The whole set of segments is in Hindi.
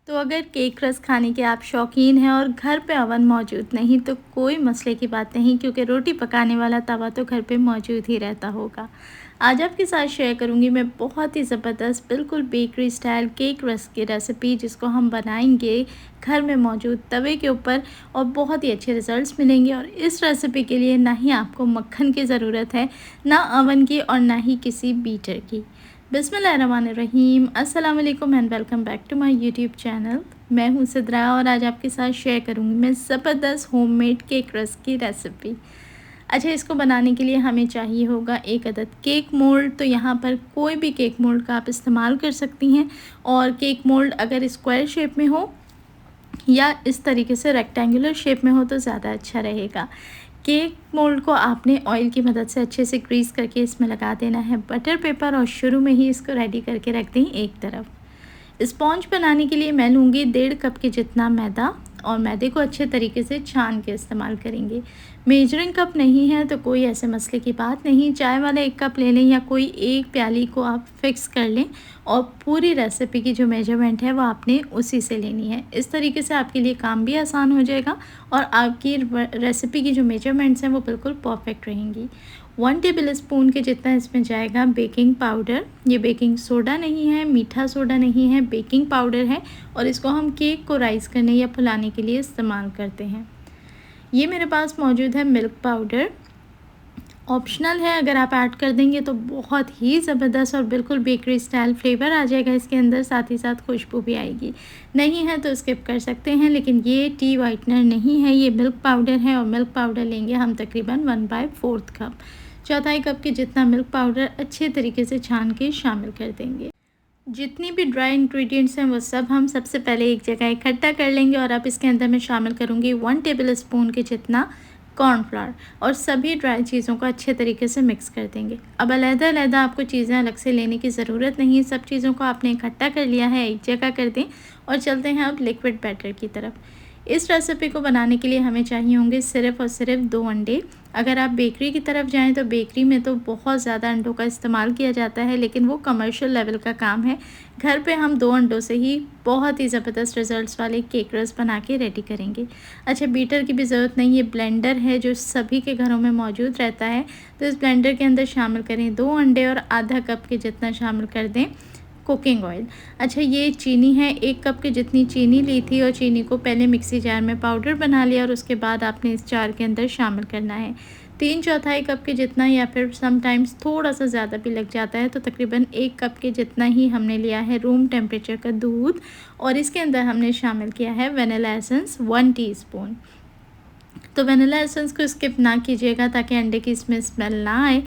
तो अगर केक रस खाने के आप शौकीन हैं और घर पे अवन मौजूद नहीं तो कोई मसले की बात नहीं, क्योंकि रोटी पकाने वाला तवा तो घर पे मौजूद ही रहता होगा। आज आपके साथ शेयर करूंगी मैं बहुत ही ज़बरदस्त बिल्कुल बेकरी स्टाइल केक रस की रेसिपी, जिसको हम बनाएंगे घर में मौजूद तवे के ऊपर और बहुत ही अच्छे रिजल्ट्स मिलेंगे। और इस रेसिपी के लिए ना ही आपको मक्खन की ज़रूरत है, ना अवन की और ना ही किसी बीटर की। बिस्मिल्लाहिर्रहमानिर्रहीम, अस्सलाम वालेकुम and welcome back to my YouTube channel. मैं हूं सिद्रा और आज आपके साथ शेयर करूंगी मैं ज़बरदस्त होममेड केक रस की रेसिपी। अच्छा, इसको बनाने के लिए हमें चाहिए होगा एक अदद केक मोल्ड। तो यहाँ पर कोई भी केक मोल्ड का आप इस्तेमाल कर सकती हैं। और केक मोल्ड अगर स्क्वायर शेप में हो या इस तरीके से रेक्टेंगुलर शेप में हो तो ज़्यादा अच्छा रहेगा। केक मोल्ड को आपने ऑयल की मदद से अच्छे से ग्रीस करके इसमें लगा देना है बटर पेपर और शुरू में ही इसको रेडी करके रख दें एक तरफ। स्पॉन्ज बनाने के लिए मैं लूँगी 1.5 कप के जितना मैदा और मैदे को अच्छे तरीके से छान के इस्तेमाल करेंगे। मेजरिंग कप नहीं है तो कोई ऐसे मसले की बात नहीं, चाय वाला 1 कप ले लें या कोई एक प्याली को आप फिक्स कर लें और पूरी रेसिपी की जो मेजरमेंट है वो आपने उसी से लेनी है। इस तरीके से आपके लिए काम भी आसान हो जाएगा और आपकी रेसिपी की जो मेजरमेंट्स हैं वो बिल्कुल परफेक्ट रहेंगी। 1 टेबल स्पून के जितना इसमें जाएगा बेकिंग पाउडर। ये बेकिंग सोडा नहीं है, मीठा सोडा नहीं है, बेकिंग पाउडर है और इसको हम केक को राइस करने या फुलाने के लिए इस्तेमाल करते हैं। ये मेरे पास मौजूद है मिल्क पाउडर, ऑप्शनल है, अगर आप ऐड कर देंगे तो बहुत ही ज़बरदस्त और बिल्कुल बेकरी स्टाइल फ्लेवर आ जाएगा इसके अंदर, साथ ही साथ खुशबू भी आएगी। नहीं है तो स्किप कर सकते हैं। लेकिन ये टी वाइटनर नहीं है, ये मिल्क पाउडर है और मिल्क पाउडर लेंगे हम तकरीबन 1/4 कप। चौथाई कप के जितना मिल्क पाउडर अच्छे तरीके से छान के शामिल कर देंगे। जितनी भी ड्राई इंग्रेडिएंट्स हैं वो सब हम सबसे पहले एक जगह इकट्ठा कर लेंगे और अब इसके अंदर मैं शामिल करूँगी 1 टेबल स्पून के जितना कॉर्नफ्लावर और सभी ड्राई चीज़ों को अच्छे तरीके से मिक्स कर देंगे। अब अलग-अलग आपको चीज़ें अलग से लेने की ज़रूरत नहीं, सब चीज़ों को आपने इकट्ठा कर लिया है, एक जगह कर दें और चलते हैं अब लिक्विड बैटर की तरफ। इस रेसिपी को बनाने के लिए हमें चाहिए होंगे सिर्फ़ और सिर्फ 2 अंडे। अगर आप बेकरी की तरफ जाएं तो बेकरी में तो बहुत ज़्यादा अंडों का इस्तेमाल किया जाता है, लेकिन वो कमर्शियल लेवल का काम है। घर पे हम 2 अंडों से ही बहुत ही ज़बरदस्त रिजल्ट्स वाले केक रस बना के रेडी करेंगे। अच्छा, बीटर की भी ज़रूरत नहीं, ये ब्लेंडर है जो सभी के घरों में मौजूद रहता है। तो इस ब्लेंडर के अंदर शामिल करें 2 अंडे और आधा कप के जितना शामिल कर दें कुकिंग ऑयल। अच्छा, ये चीनी है, 1 कप के जितनी चीनी ली थी और चीनी को पहले मिक्सी जार में पाउडर बना लिया और उसके बाद आपने इस जार के अंदर शामिल करना है 3/4 कप के जितना, या फिर समटाइम्स थोड़ा सा ज़्यादा भी लग जाता है। तो तकरीबन 1 कप के जितना ही हमने लिया है रूम टेम्परेचर का दूध और इसके अंदर हमने शामिल किया है वनीला एसेंस 1 टीस्पून। तो वनीला एसेंस को स्किप ना कीजिएगा ताकि अंडे की इसमें स्मेल ना आए,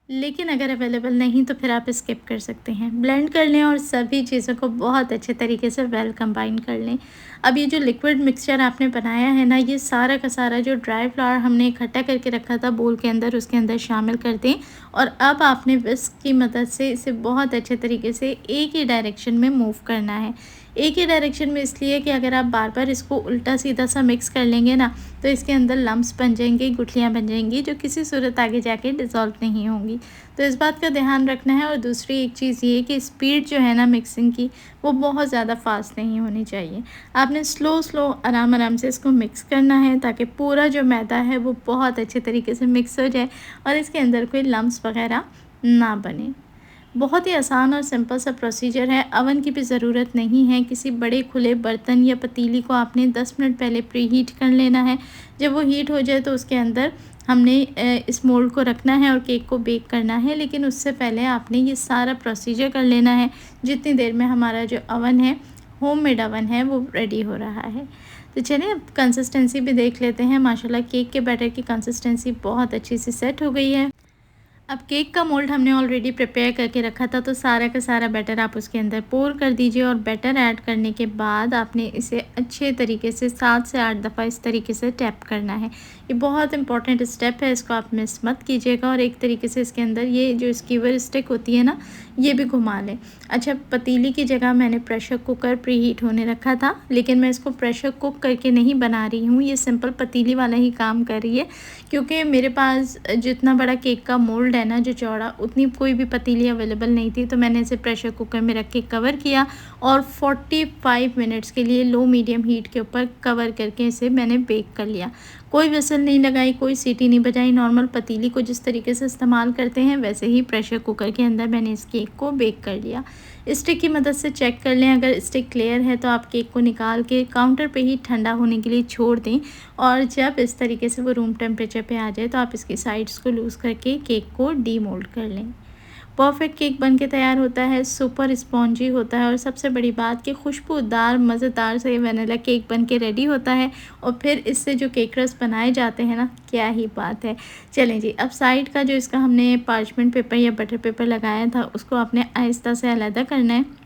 लेकिन अगर अवेलेबल नहीं तो फिर आप स्किप कर सकते हैं। ब्लेंड कर लें और सभी चीज़ों को बहुत अच्छे तरीके से वेल कंबाइन कर लें। अब ये जो लिक्विड मिक्सचर आपने बनाया है ना, ये सारा का सारा जो ड्राई फ्लावर हमने इकट्ठा करके रखा था बोल के अंदर, उसके अंदर शामिल कर दें और अब आपने विस्क की मदद से इसे बहुत अच्छे तरीके से एक ही डायरेक्शन में मूव करना है। एक ही डायरेक्शन में इसलिए कि अगर आप बार बार इसको उल्टा सीधा सा मिक्स कर लेंगे ना तो इसके अंदर लम्प्स बन जाएंगे, गुठलियाँ बन जाएंगी जो किसी सूरत आगे जाके डिज़ोल्व नहीं होंगी। तो इस बात का ध्यान रखना है। और दूसरी एक चीज़ ये कि स्पीड जो है ना मिक्सिंग की, वो बहुत ज़्यादा फास्ट नहीं होनी चाहिए। आपने स्लो आराम आराम से इसको मिक्स करना है ताकि पूरा जो मैदा है वो बहुत अच्छे तरीके से मिक्स हो जाए और इसके अंदर कोई लम्प्स वगैरह ना बने। बहुत ही आसान और सिंपल सा प्रोसीजर है। अवन की भी ज़रूरत नहीं है। किसी बड़े खुले बर्तन या पतीली को आपने 10 मिनट पहले प्री हीट कर लेना है। जब वो हीट हो जाए तो उसके अंदर हमने इस मोल्ड को रखना है और केक को बेक करना है। लेकिन उससे पहले आपने ये सारा प्रोसीजर कर लेना है जितनी देर में हमारा जो अवन है, होममेड अवन है, वो रेडी हो रहा है। तो चलिए अब कंसिस्टेंसी भी देख लेते हैं। माशाल्लाह केक के बैटर की कंसिस्टेंसी बहुत अच्छी सी सेट हो गई है। अब केक का मोल्ड हमने ऑलरेडी प्रिपेयर करके रखा था, तो सारा का सारा बैटर आप उसके अंदर पोर कर दीजिए और बैटर ऐड करने के बाद आपने इसे अच्छे तरीके से 7 से 8 दफ़ा इस तरीके से टैप करना है। ये बहुत इंपॉर्टेंट स्टेप है, इसको आप मिस मत कीजिएगा। और एक तरीके से इसके अंदर ये जो स्कीवर स्टिक होती है ना, ये भी घुमा लें। अच्छा, पतीली की जगह मैंने प्रेशर कुकर प्री हीट होने रखा था, लेकिन मैं इसको प्रेशर कुक करके नहीं बना रही हूँ, ये सिंपल पतीली वाला ही काम कर रही है। क्योंकि मेरे पास जितना बड़ा केक का मोल्ड मोल्ड है ना जो चौड़ा, उतनी कोई भी पतीली अवेलेबल नहीं थी, तो मैंने इसे प्रेशर कुकर में रख के कवर किया और 45 मिनट्स के लिए लो मीडियम हीट के ऊपर कवर करके इसे मैंने बेक कर लिया। कोई विसल नहीं लगाई, कोई सीटी नहीं बजाई, नॉर्मल पतीली को जिस तरीके से इस्तेमाल करते हैं वैसे ही प्रेशर कुकर के अंदर मैंने इस केक को बेक कर लिया। स्टिक की मदद से चेक कर लें, अगर स्टिक क्लियर है तो आप केक को निकाल के काउंटर पे ही ठंडा होने के लिए छोड़ दें और जब इस तरीके से वो रूम टेम्परेचर पे आ जाए तो आप इसकी साइड्स को लूज़ करके केक को डीमोल्ड कर लें। परफेक्ट केक बन के तैयार होता है, सुपर स्पॉन्जी होता है और सबसे बड़ी बात कि खुशबूदार मज़ेदार से वनीला केक बन के रेडी होता है। और फिर इससे जो केक रस बनाए जाते हैं ना, क्या ही बात है। चलें जी, अब साइड का जो इसका हमने पार्चमेंट पेपर या बटर पेपर लगाया था उसको आपने आहिस्ता से अलग करना है।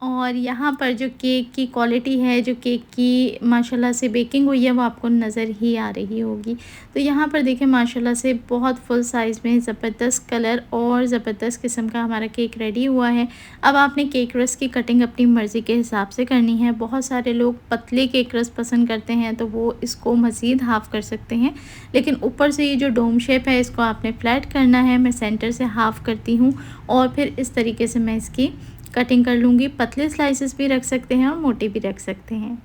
और यहाँ पर जो केक की क्वालिटी है, जो केक की माशाल्लाह से बेकिंग हुई है, वो आपको नज़र ही आ रही होगी। तो यहाँ पर देखें माशाल्लाह से बहुत फुल साइज़ में ज़बरदस्त कलर और ज़बरदस्त किस्म का हमारा केक रेडी हुआ है। अब आपने केक रस की कटिंग अपनी मर्ज़ी के हिसाब से करनी है। बहुत सारे लोग पतले केक रस पसंद करते हैं तो वो इसको मज़ीद हाफ़ कर सकते हैं, लेकिन ऊपर से ये जो डोम शेप है इसको आपने फ्लैट करना है। मैं सेंटर से हाफ़ करती हूँ और फिर इस तरीके से मैं इसकी कटिंग कर लूँगी। पतले स्लाइसेस भी रख सकते हैं और मोटे भी रख सकते हैं।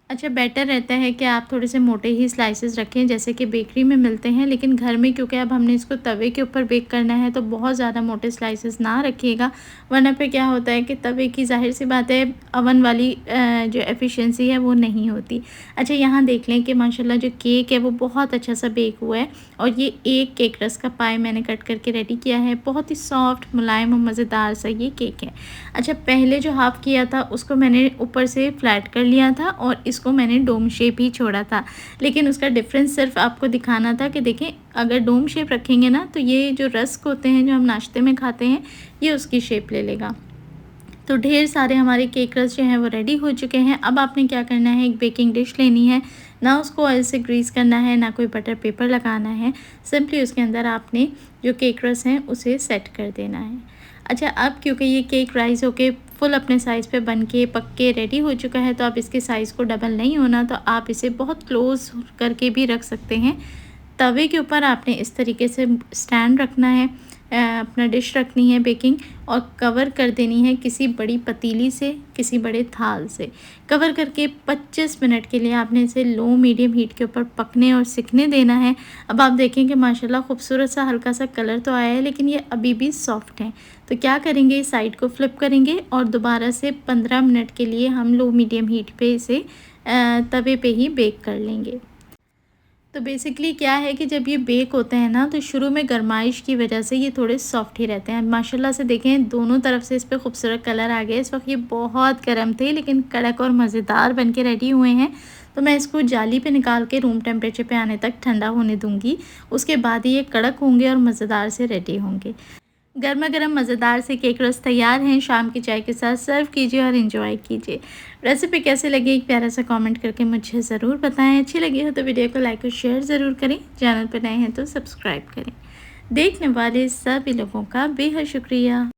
अच्छा, बेटर रहता है कि आप थोड़े से मोटे ही स्लाइसेस रखें जैसे कि बेकरी में मिलते हैं, लेकिन घर में क्योंकि अब हमने इसको तवे के ऊपर बेक करना है तो बहुत ज़्यादा मोटे स्लाइसेस ना रखिएगा, वरना पे क्या होता है कि तवे की ज़ाहिर सी बात है अवन वाली जो एफिशिएंसी है वो नहीं होती। अच्छा, यहाँ देख लें कि माशाल्लाह जो केक है वो बहुत अच्छा सा बेक हुआ है और ये एक केक रस का पाई मैंने कट करके रेडी किया है। बहुत ही सॉफ्ट, मुलायम और मज़ेदार सा ये केक है। अच्छा, पहले जो हाफ़ किया था उसको मैंने ऊपर से फ्लैट कर लिया था और इसको मैंने डोम शेप ही छोड़ा था, लेकिन उसका डिफरेंस सिर्फ आपको दिखाना था कि देखें अगर डोम शेप रखेंगे ना तो ये जो रस्क होते हैं जो हम नाश्ते में खाते हैं ये उसकी शेप ले लेगा। तो ढेर सारे हमारे केक रस जो हैं वो रेडी हो चुके हैं। अब आपने क्या करना है, एक बेकिंग डिश लेनी है, ना उसको ऑयल से ग्रीस करना है ना कोई बटर पेपर लगाना है, सिंपली उसके अंदर आपने जो केक रस हैं उसे सेट कर देना है। अच्छा, अब क्योंकि ये केक राइज़ होके फुल अपने साइज़ पे बन के पक के रेडी हो चुका है तो आप इसके साइज़ को डबल नहीं होना, तो आप इसे बहुत क्लोज़ करके भी रख सकते हैं। तवे के ऊपर आपने इस तरीके से स्टैंड रखना है, अपना डिश रखनी है बेकिंग और कवर कर देनी है किसी बड़ी पतीली से, किसी बड़े थाल से। कवर करके 25 मिनट के लिए आपने इसे लो मीडियम हीट के ऊपर पकने और सिकने देना है। अब आप देखें कि माशाल्लाह खूबसूरत सा हल्का सा कलर तो आया है, लेकिन ये अभी भी सॉफ्ट है। तो क्या करेंगे, इस साइड को फ्लिप करेंगे और दोबारा से 15 मिनट के लिए हम लो मीडियम हीट पे इसे तवे पे ही बेक कर लेंगे। तो बेसिकली क्या है कि जब ये बेक होते हैं ना तो शुरू में गरमाइश की वजह से ये थोड़े सॉफ्ट ही रहते हैं। माशाल्लाह से देखें दोनों तरफ से इस पे खूबसूरत कलर आ गया। इस वक्त ये बहुत गर्म थे लेकिन कड़क और मज़ेदार बन के रेडी हुए हैं। तो मैं इसको जाली पे निकाल के रूम टेम्परेचर पे आने तक ठंडा होने दूंगी, उसके बाद ही ये कड़क होंगे और मज़ेदार से रेडी होंगे। गर्मा गर्म मज़ेदार से केक रस तैयार हैं, शाम की चाय के साथ सर्व कीजिए और एंजॉय कीजिए। रेसिपी कैसे लगी एक प्यारा सा कमेंट करके मुझे ज़रूर बताएं। अच्छी लगी हो तो वीडियो को लाइक और शेयर ज़रूर करें, चैनल पर नए हैं तो सब्सक्राइब करें। देखने वाले सभी लोगों का बेहद शुक्रिया।